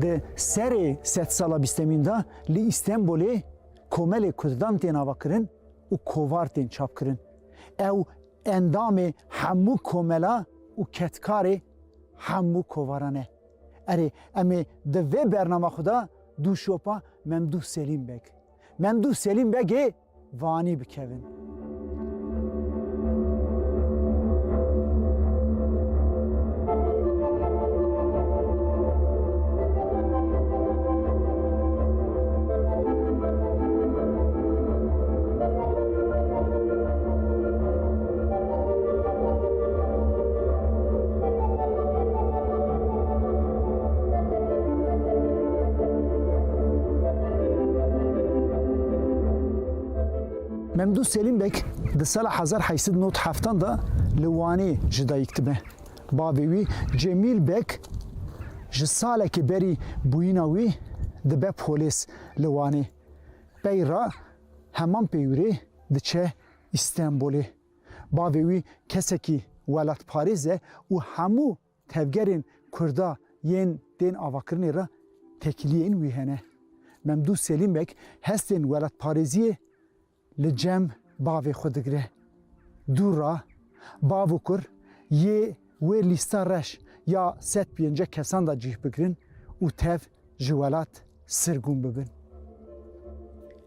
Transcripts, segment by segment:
De seri set sala bisteminde li İstanbul'e komele Kurdan ten avakirin u kovar ten çapkirin. Ev endamê hemû komela û ketkarê hemû kovaran e. Erê em ê di vê bername xwe de dû şopa Memduh Selîm Beg. Memduh Selîm Begê vanî bikevin. Memduh Selîm Beg di sala 1897 da li Wanê ji dayîk dibe. Bavê wî Cemîl Beg ji salekî berî bûyîna wî dibe polîs li Wanê. Peyra heman peyûrê diçe İstanbulê. Bavê wî kesekî welatparêz e û hemû tevgerên Kurda yên tên avakirinê re tekiliyên wî hene. Memduh Selîm Beg hestên welatparêziyê li cem bavê xwe digire. Dûra bav û kur yê wê lîsta reş ya 105 kesan da cih bigirin û tev ji welat sirgûn bibin.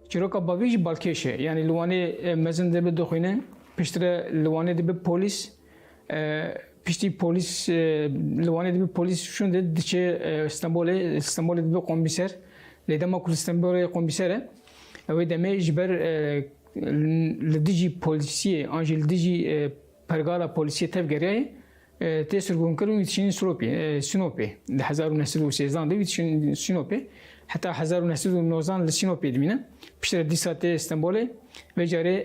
Çîroka bavê jî balkêş e. Yani li Wanê mezin dibe dixwîne, piştre li Wanê dibe polîs, piştî polîs li Wanê dibe polîs şûn de diçe İstanbulê dibe komîser. Lê dema ku İstanbulê komîser e, ew ê demê ji ber li dijî polisiyê an jî li dijî pergala polisiyê tevgeriye tê sirgûnkirin û dişînin Sinopê. Li 1913 de dişînin Sinopê. Heta 1919 li Sinopê dimîne. Piştre dîsa tê İstanbulê ve carê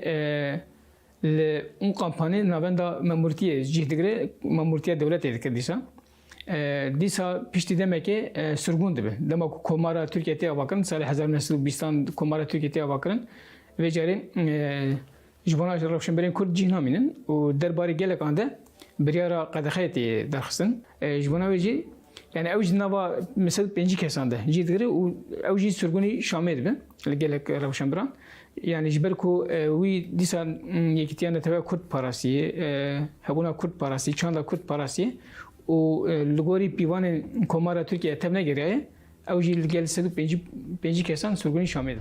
li û kampanê navenda memûrtiyê cih digire, memûrtiya dewletê dikir dîsa. Dîsa piştî demekê sirgûn dibe. Dema ku komara Tirkiye tê avakirin, salê 1920 komara Tirkiye tê avakirin. Ve carê ji bona rewşenberên Kurd cih namînin û derbarê gelekan de biryara qedexeyê tê derxistin. Ji bona wê jî yani ew ji nava mesela 5 kesan de cih digire û ew jî sirgûnî Şamê dibe li gelek rewşenberan. Yani ji ber ku wî dîsa yekîtiyana teve Kurd parasiyê, hebûna Kurd parasiyê, çanda Kurd parasiyê û li gorî pîvanên komara Tirkiye tev negeriye, ew jî li gel 5 kesan sirgûnî Şamê dibe.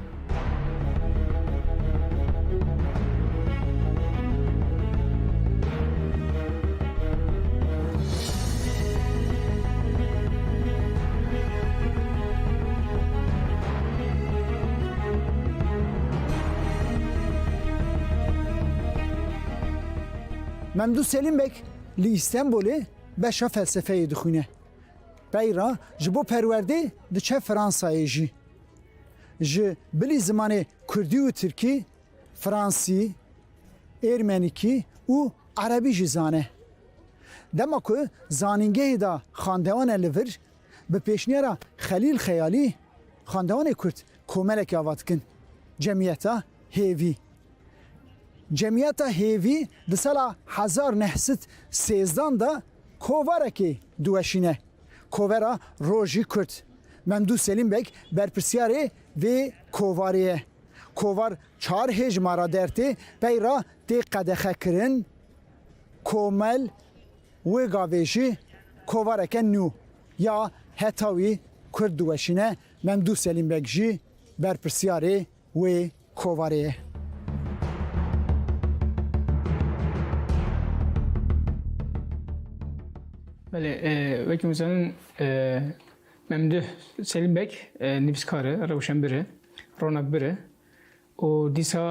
Memduh Selîm Beg li İstanbulê beşa felsefeyê dixwîne. Peyra ji bo perwerdê diçe Fransayê jî. Ji bilî zimanê Kurdî û Tirkî, Fransî, Ermenîkî û Erebî jî zane. Dema ku zanîngehê da xandewana li vir bi pêşniyara Xelîl Xeyalî xandewanê Kurd komelekê ava dikin. Cemiyeta Hêvî. Cemiyeta Hêvî di sala 1913 da kovarekê diweşîne. Kovera Rojî Kurd. Memduh Selîm Beg berpirsyarê vê kovarê ye. Kovar çar hêjmara dertê peyra tê qedexekirin, komel wê gavê jî kovareke nû ya heta wî Kurd weşine Memduh Selim Bek jî berpirsyarê wê kovarê ye. وکی مثلا ممدوح سلیم بک نویسکاره روشنبره رونقبره و دیسا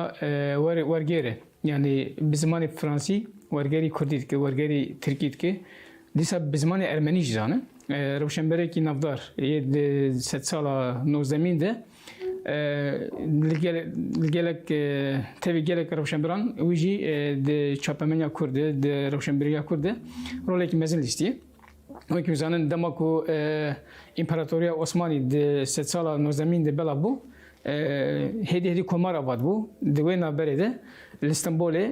ورگیره یعنی به زمان فرانسی ورگری کردید که ورگری ترکید که دیسا به زمان ارمنی جزانه روشنبره کی نافدار یه 100 سال نوزدمین ده gelek tevi gelek Rewşenbiran wî de çapemenya Kurde de Rewşenbiriya Kurde rolekî mezin lîstiye. Wekî zanin dema ku İmparatoriya Osmanî de sed sala nozemîn de bela bû hêdî komar avad bû di wê naberê de li Stenbolê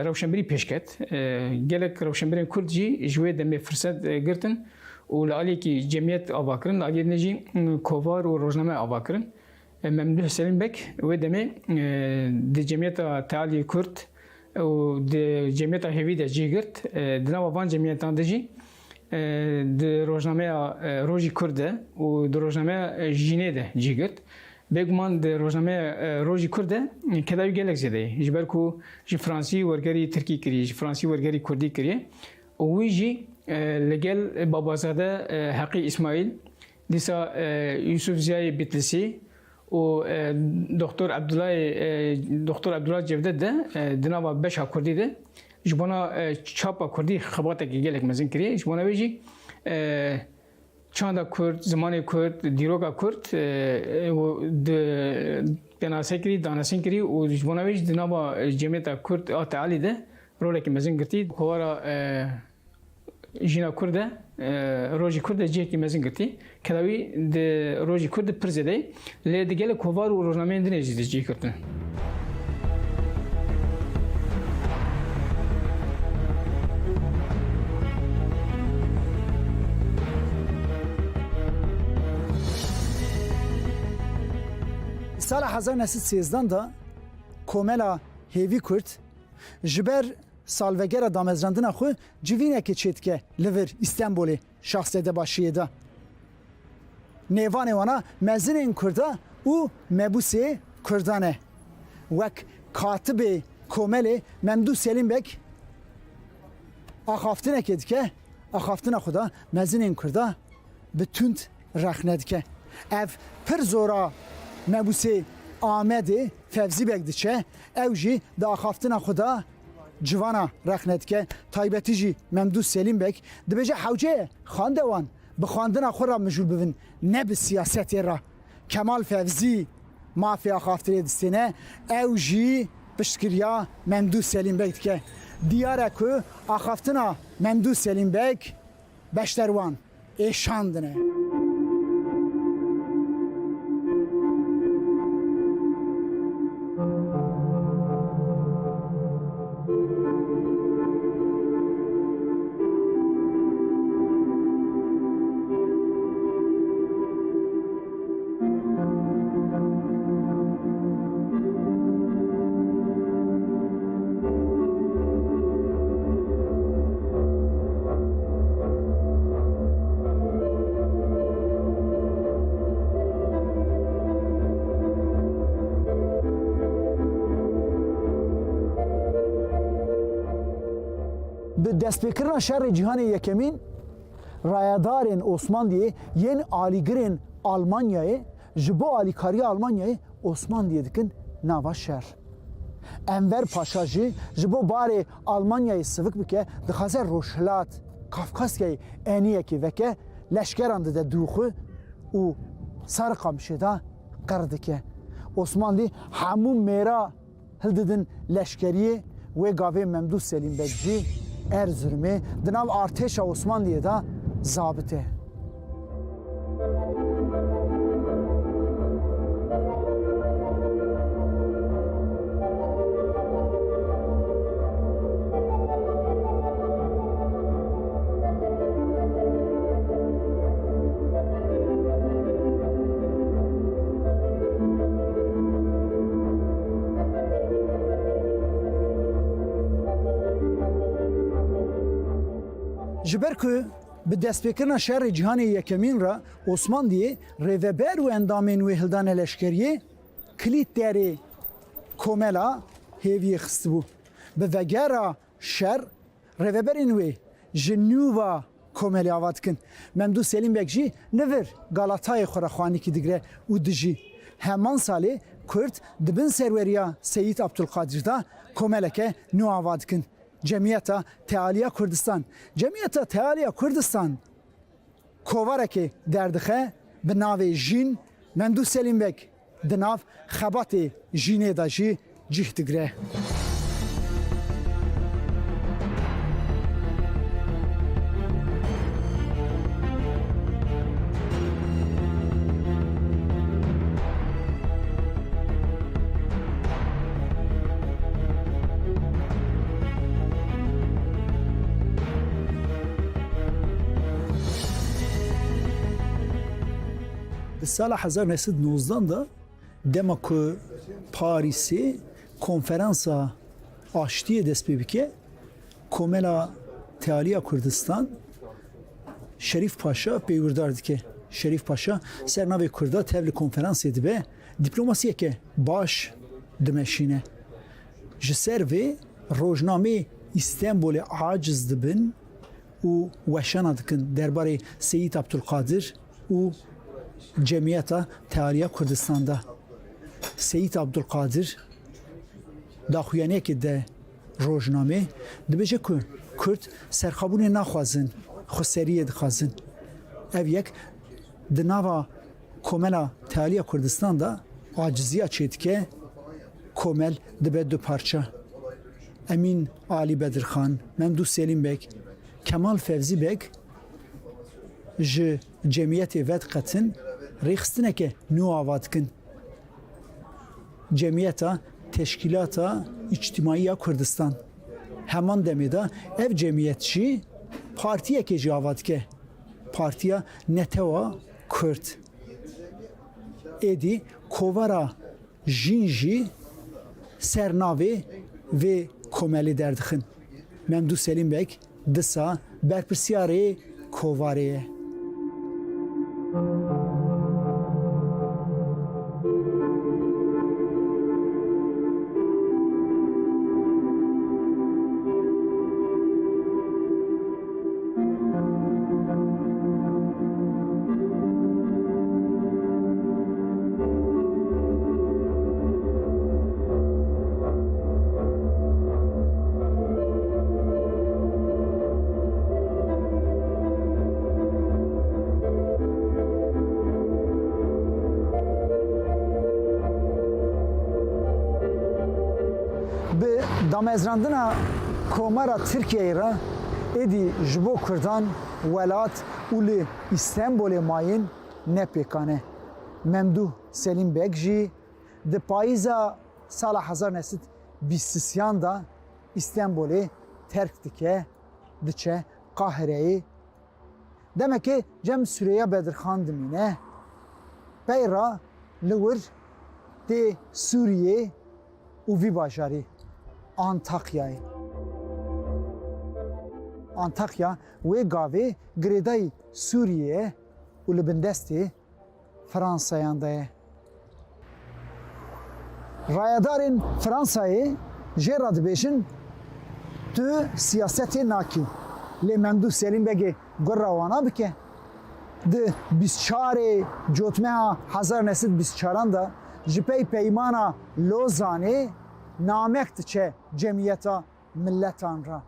Rewşenbirî pêşket gelek Rewşenbirên Kurd jî ji wê demê firset girtin û li aliyekî cemiyet ava kirin li aliyê jî kovar û rojname ava kirin. Memduh Selim Bek ve demi de cemiyeta Teali Kürt o de cemiyeta Hevi de cigirt de navavan cemiyetan de ji de rojnameya Roji Kurde o de rojnameya Jine de cigirt beguman de rojnameya Roji Kurde kedavi gelek zede jiber ku ji Fransi wergeri Türkiye kiriye ji Fransi wergeri Kurdi kiriye o wî jî legel babazade Haqi İsmail dîsa Yusuf Ziya Bitlisi و دکتر عبدالله جوده ده دنوا بشا کردی ده جبنا چاپا کردی خباته که گلک مزین کریه جبنا ویجی چند کرد زمان کرد دیروگا کرد و بناسه کری دانسین کری و جبنا ویج دنوا جمعیت کرد آت عالی ده روله که مزین کرتی کوارا جینا کرده روزی کرده جه کی مزین گرتی کلاوی د روزی کرده پرزده لی دیگه کووار و روزنامه اندینه جدی جه کردن. سال 1913 da Komela Hevi Kurt jiber salvegera damezrandina xwe civînekê çêdike li vir İstenbolê şahsede başiyê da. Nêvanê wana mezinên Kurda û mebûsê Kurdan e. Wek katibê Komelê Memduh Selim Bek axaftinekê dike, axaftina xwe da mezinên Kurda bi tund rexne dike. Ev pir zora mebûsê Amedê Fevzî Bek diçe, ew jî di axaftina xwe da civana rexnetke taybetî jî Memduh Selim Bek dibêje hewce xandewan bi xwandina xwe ra mijûl bibin ne bi siyasetê ra. Kemal Fevzî mafya xaftirê distêne ew jî piştkiriya Memduh Selim Bek dike. Diyar e ku axaftina Memduh Selim Bek beşderwan êşan dine. Bi destpêkirina şerê cîhanê yekemîn rayadarên Osmanliyê yên alîgirên Almanyayê ji bo alîkariya Almanyayê Osmanliyê dikin nava şer. Enver Paşa jî ji bo barê Almanyayê sivik bike dixwaze Rojhilat Kafkasyayê eniyekê veke leşkeran dide dûxu û Sarıkamışê da qir dike. Osmanlî hemû mêra hildidin leşkeriyê wê gavê Memduh Selim Bek jî Erzurumê di nav artêşa Osmanliyê da zabit e. Ji ber ku bi destpêkirina şerê cîhanê yekemîn ra Osman diye rêveber û endamên wê hildana leşkeriyê kilît derê komela hêviyê xistibû. Bi vegera şer rêveberên wê ji nûva komelê ava dikin. Memdûh Selîmbek jî li vir Galatayê xwe re xwanîkî digire û dijî. Heman salê Kurd dibin serweriya Seyîd Abdulkadir da komeleke nû ava dikin. Cemiyeta Tealiya Kurdistan. Cemiyeta Tealiya Kurdistan kovarekê derdixe bi navê jîn Memdûh Selîmbek di nav xebatê jînê da jî cih digire. Di sala 1919 da dema ku Parisê konferansa aştiyê dest pê bike, Komela Tealiya Kurdistan Şerif Paşa peyvurdar dike. Şerif Paşa sernavê Kurda tevli konferansê dibe diplomasiyeke baş dimeşîne. Ji ser vê rojnamê İstanbulê aciz dibin û weşana dikin derbarê Seyîd Abdulkadir û Cemiyeta Tealiya Kurdistan'da. Seyîd Abdulkadir daxuyaniyekê de rojnamê dibêje ku Kurd serxabûnê naxwazin, xweseriyê dixwazin. Ev yek di nava Komela Tealiya Kurdistan da aciziya çêdike komel dibe du parça. Emin Ali Bedirxan, Memdûh Selîmbek, Kemal Fevzî Bek ji cemiyetê ve diqetin rêxistineke nû ava dikin. Cemiyeta Teşkilata İçtimaiya Kurdistan. Heman demê de ev cemiyet jî partiyekê jî ava dike. Partiya Netewa Kurd. Êdî kovara jîn jî sernavê vê komelê derdixin. Memdûh Selîmbek disa berpirsyarê kovarê ye. Bi damezrandina komara Tirkiyeyê re êdî ji bo Kurdan welat û li İstanbulê mayîn nepêkane. Memdûh Selîmbek jî di payîza sala 1923 da İstanbulê terk dike, diçe Qahireyê. Demekê cem Süreyya Bedirxan dimîne. Peyra li wir tê Sûriyê û vî bajarî Antakya'yı. Antakya ve gavê girêdayî Sûriye û li bin destê Fransayan de ye. Rayedarên Fransayê jê re dibêjin tu siyasetê nakî. Lê Memdûh Selîmbekê gura wana bike. Di 24 Cotmeha 1924 da ji pey peymana Lozanê namek diçe cemiyeta milletan ra.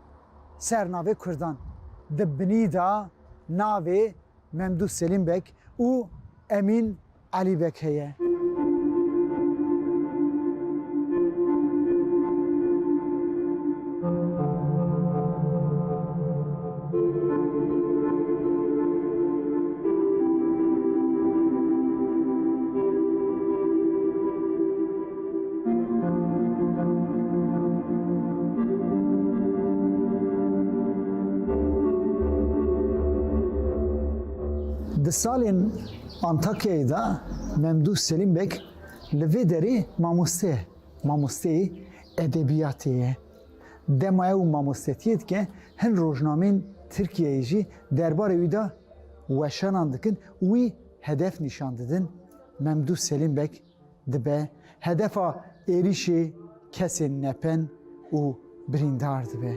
Sernavê Kurdan. Di binî da navê Memdûh Selîmbek û Emin Alîbek heye. Di salên Antakya'yı da Memdûh Selîmbek li vê derê mamosteyê edebiyatê ye. Dema ew mamostetiyê dike hin rojnamên Türkiye'yi jî derbarê wî da weşanan dikin wî hedef nîşan didin. Memduh Selim Bek dibe hedefa êrişê kesên nepen û birîndar dibe.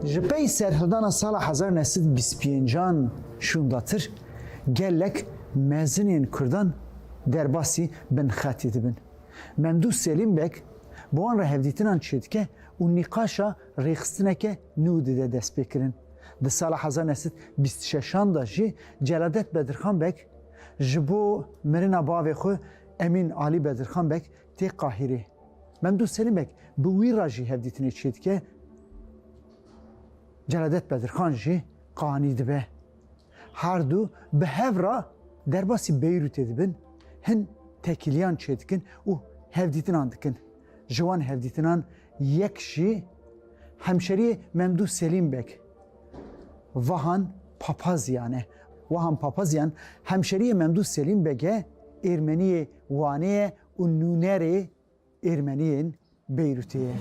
Ji pey serhildana sala 1925 şundatir gelek mezinên Kurdan derbasî binxetî dibin. Memduh Selim Bek bu wan re hevdîtinan çêdike û nîqaşa rêxistineke nû dide dest pê kirin. Di sala 1926 da jî Celadet Bedirxan Bek ji bo mirina bavê xwe Emîn Ali Bedirxan Bek tê Qahîrê. Memduh Selim Bek bi wî ra jî hevdîtinê çêdike Celadet Bedirxan jî qanî dibe. Her du bi hev ra derbasî Beyrûtê dibin, hin tekiliyan çêdikin û hevdîtinan dikin. Ji wan hevdîtinan yek jî hemşeriyê Memduh Selim Bek, Vahan Papazyan e. Vahan Papazyan hemşeriyê Memduh Selim Bek'e Ermeniyê Wanê û nûnerê Ermeniyên Beyrûtê ye.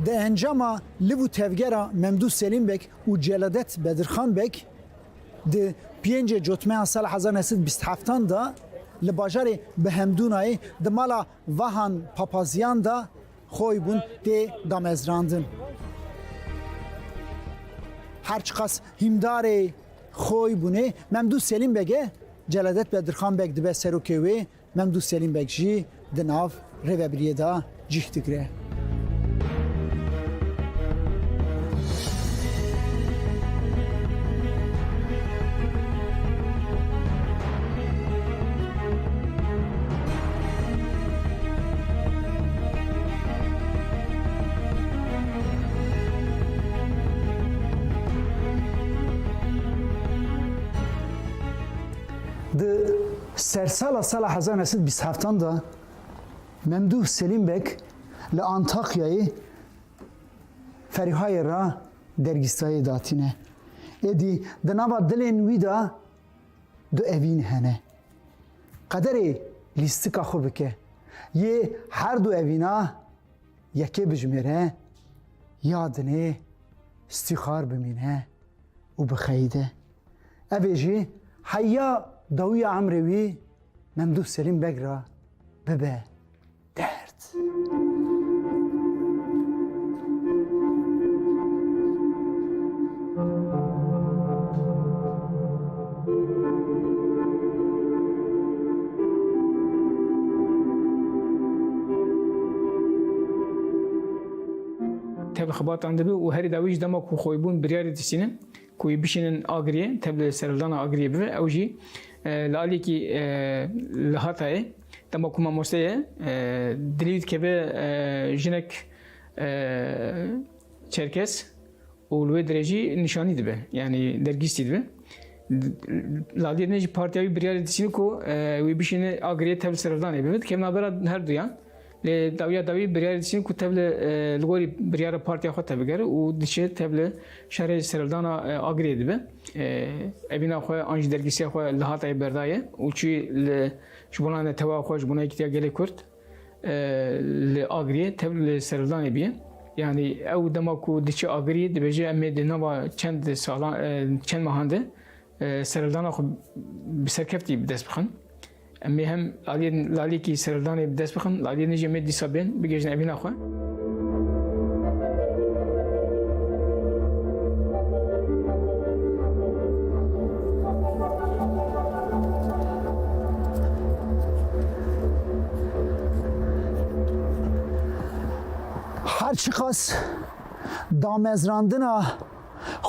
De encama li bu tevgera Memduh Selim Bek û Celadet Bedirxan Bek di 5 Cotmeya sal 1927 da li bajarê Bihemdûnayê di mala Vahan Papazyan da xwe bûn tê damezrandin. Her çiqas hîmdarê xwe bûnê Memduh Selim Bek'e Celadet Bedirxan Bek dibe serokê wê, Memduh Selim Bek jî di nav rêveberiyê da cih digire. Di sersala sala 1927 da Memduh Selim Bek li Antakya'yı ferihayê ra dergîstayê datîne. Êdî di nava dilên wî da du evîn hene. Qederê lîstika xwe bike. Yê her du evîna yekê bijimêre ya dinê stîxar bimîne û bixeyde. Ev ê jî heya dawiya emrê wî Memduh Selim Bek ra bibe dert. Tebli xebatan dibe û herî dawî ji dema ku xwe bûn biryarê dîsîne ku yê bişînin agiriyê tebli serildana agiriyê bibe ew jî li aliyekî li Hatayê dema ku mamoste ye dilê wî dikeve jinek Çerkes û li wê derê jî nîşanî dibe yani dergîstî dibe. Li aliyê jî partiya wî biryarê dîsîne ku wê bişîne agiriyê tebli serildanê bibe dikeve navbera her duyan. Le dawiya dawî biryarê dîsîne ku tevle li gorî biryara partiya xwe tevbigere û diçe tevle şerê serildana agirê dibe. Evîna xwe an jî dergîsiya xwe li Hatayê berdaye û çû li ji bona netewa xwe ji bona yekîtiya gelê Kurd li agirê tevle li serildanê biye. Yani ew dema ku diçe agirî dibêje em ê di nava çend salan çend mehan de serildana xwe bi serkeftî bi dest bixin. Em ê hem laliyekî serildanê bi dest bixin, laliyê jî em ê dîsa bên bigêjin evîna xwe. Belçikas damezrandina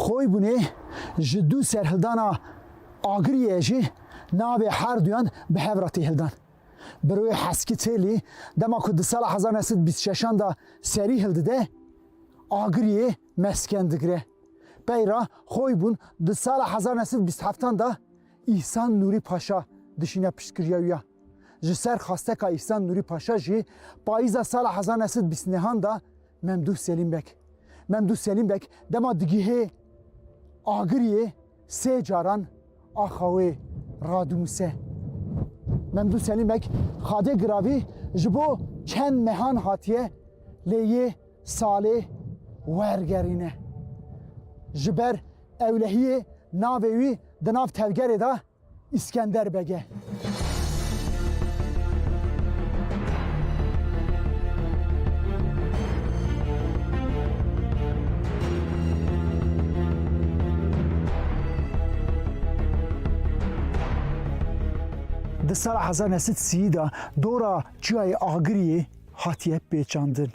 خوی بونه جدو سرهلدانا آگریه جی ناوی هر دویان به هفراتی هلدان بروی حسکی تیلی دما کد سال 1926 دا سری هلده آگریه مسکن دگره بیرا خوی بون د سال 1927 دا İhsan Nuri Paşa dışına pişkiriyor. Jser xaste ka İhsan Nuri Paşa ji payıza sal 1929 da Memduh Selim Bek. Memduh Selim Bek dema digihe agiriye se caran axawe radumse. Memduh Selim Bek xade gravi jibo çen mehan hatiye leye salih wergerine. Jiber evlehiye navevi danav tevgere da İskender Bege. Di sala 1930 da dora çiyayê agiriyê hatiye pêçandin.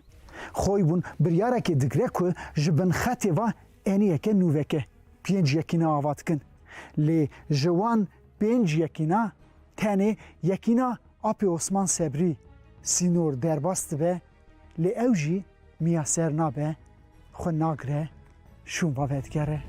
Xwe bûn biryarekê digre ku ji bin xetê ve eniyeke nûveke pênc yekîna ava dikin. Lê ji wan pênc yekîna tenê yekîna Apê Osman Sebrî sînor derbas dibe lê ew jî miyaser nabe xwe nagire şûnva vedgere.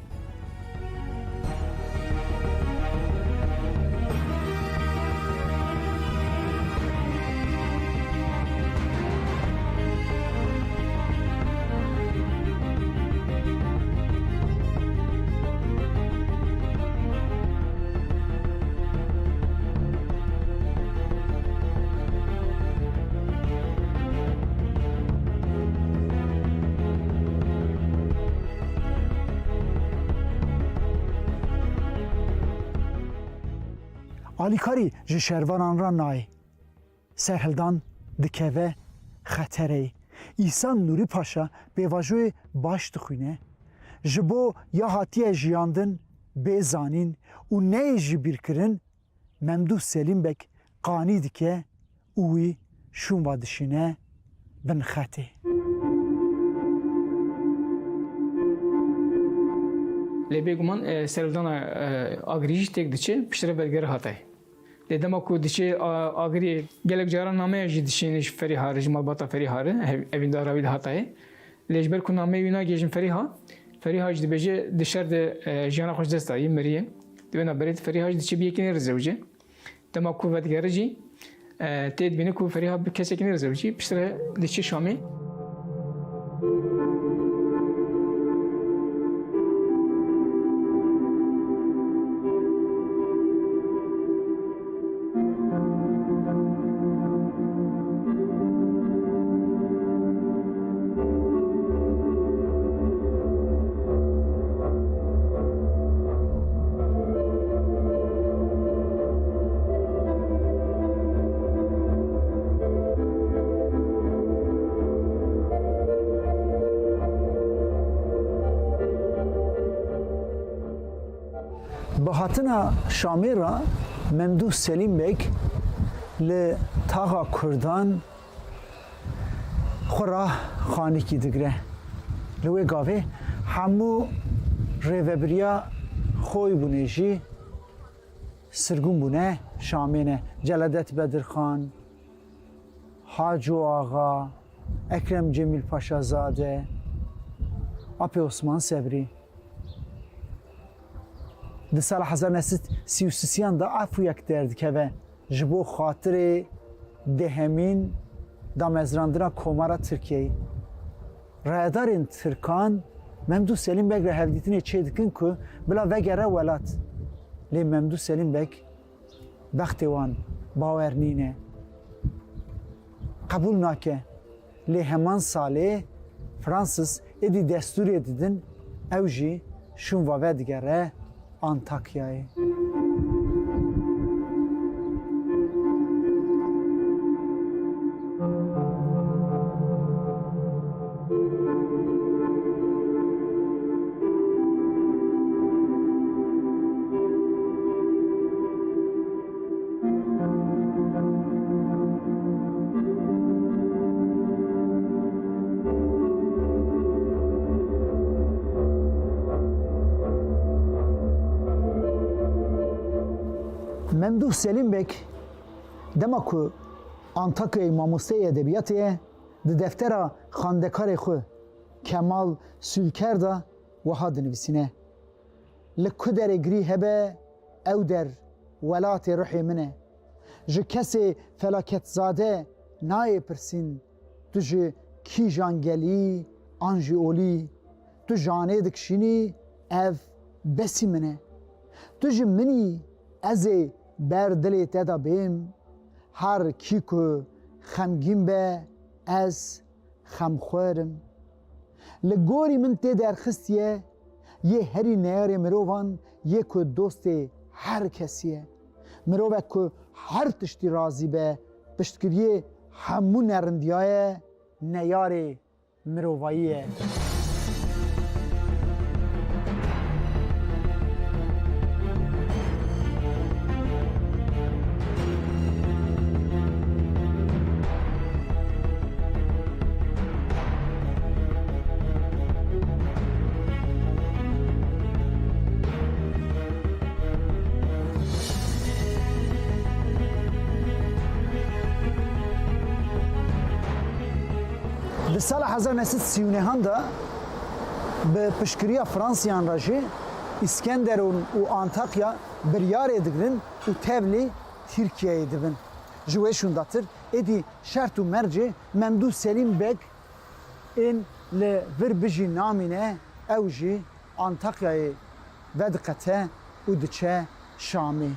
Alîkarî ji şervanan ra nayê. Serhildan dikeve xeterê. İhsan Nuri Paşa pêvajoyê baş dixwîne. Ji bo ya hatiye jiyandin bêzanîn û neyê jî bîrkirin Memduh Selim Bek qanî dike û wî şûnva dişîne bin xetê. Lê bêguman serhildana agirî jî têk diçe piştre belgere hatay. Lê dema ku diçe agirî gelek caran nameya jî dişîne ji Ferîha ji malbata Ferîha evîndara wî de hatayê. Lê ji ber ku nameyê wî nagê jin Ferîha, Ferîha jî dibêje di şer de jiyana xwe ji dest dayî meriye. Di wê naberê Ferîha jî diçe bi yekînê rizewce. Dema ku vedgere jî tê dibîne ku Ferîha bi kesekî rizewcî piştre diçe Şamê. Bahatina Şamê ra Memduh Selim Bek li taxa Kurdan xwe ra xanîkî digire. Li wê gavê hemû rêveberiya xwe bûne jî sirgûn bûne Şamê ne. Celedet Bedirxan, Haco Ağa, Ekrem Cemil Paşazade, Apê Osman Sebrî. Di sala 1933 da afûyek derdikeve ji bo xatirê dehemîn damezrandina komara Tirkiyeyê. Rayedarên Tirkan Memduh Selim Bek re hevdîtinê çê dikin ku bila vegere welat. Lê Memduh Selim Bek bextê wan bawer nîne. Qebûl nake. Lê heman salê Fransız êdî destûrê didin ew jî şûnva vedigere Antakya'yı. Memduh Selim Bek dema ku Antakya'yı mamostey edebiyatı di deftera xandekarê xwe Kemal Sülker da wiha dinivîsîne. Li ku derê girî hebe ew der welatê ruhê min e. Ji kesê felaketzade nayê pirsîn tu ji kîjan gelî an jî olî. Tu janê dikişînî ev besî min e. Tu ji minî ez ê ber dilê te da bêm. Her kî ku xemgîn be ez xemxwerim. Li gorî min tê derxistiye yê herî neyarê mirovan yê ku dostê her kesî ye. Mirovek ku her tiştî razî be piştgiriyê hemû nerindiya ye neyarê mirovayî ye. Di sala 1939 da bi piştgiriya Fransyan re jî İskender û Antakya biryarê digirin û tevlî Tirkiyeyê dibin. Ji wê şundatir êdî şert û mercê Memduh Selim Bek ên li vir bijî namîne ew jî Antakyayê vediqete û diçe Şamê.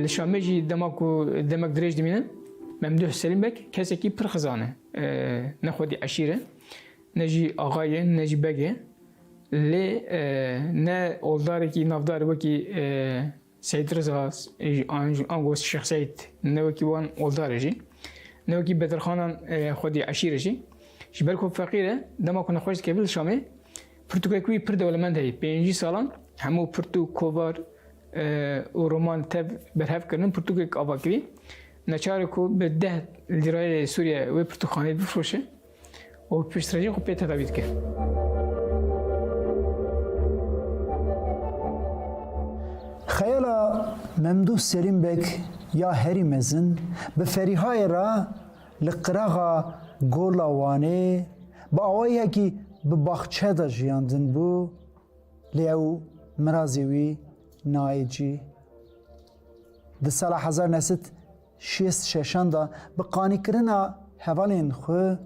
Li Şamê jî demek dirêj dimîne Memduh Selim Bek kesekî pir xizan e. Ne xwedî eşîr e, ne jî axa ye, ne jî beg e. Lê ne oldarekî navdar wekî Seyid Rıza an got Şeyh Seyid ne wekî wan oldar e jî. Ne wekî bedirxanan xwedî eşîr e jî. Ji ber ku feqîr e dema ku nexweş dikeve li Şamê pirtûkek wî pir dewlemend heye. 5 salan hemû pirtûk, kovar û roman tev berhev kirin pirtûkek ava kirî. Neçarê ku bi 10 lîrayê Sûriye wê pirtûkxanê bifroşe û piştrejî xwe pê tedavî dike. Xeyala Memduh Selim Bek ya herî mezin bi ferîhayê re li qiraxa gola Wanê bi awayekî bi baxçe da jiyandin bû lê ew mirazê wî nayê cî. Di sala 1966 da bi qanîkirina hevalên xwe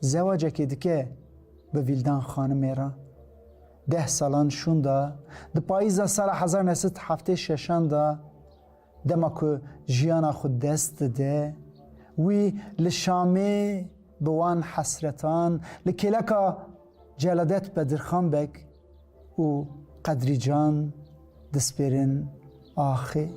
zewacekê dike bi Vîldan xanimê re. 10 salan şûn da di payîza sala 1976 da dema ku jiyana xwe dest dide wî li Şamê bi wan hesretan li kêleka Celadet Bedirxan Bek û Qedrîcan dispêrin axê.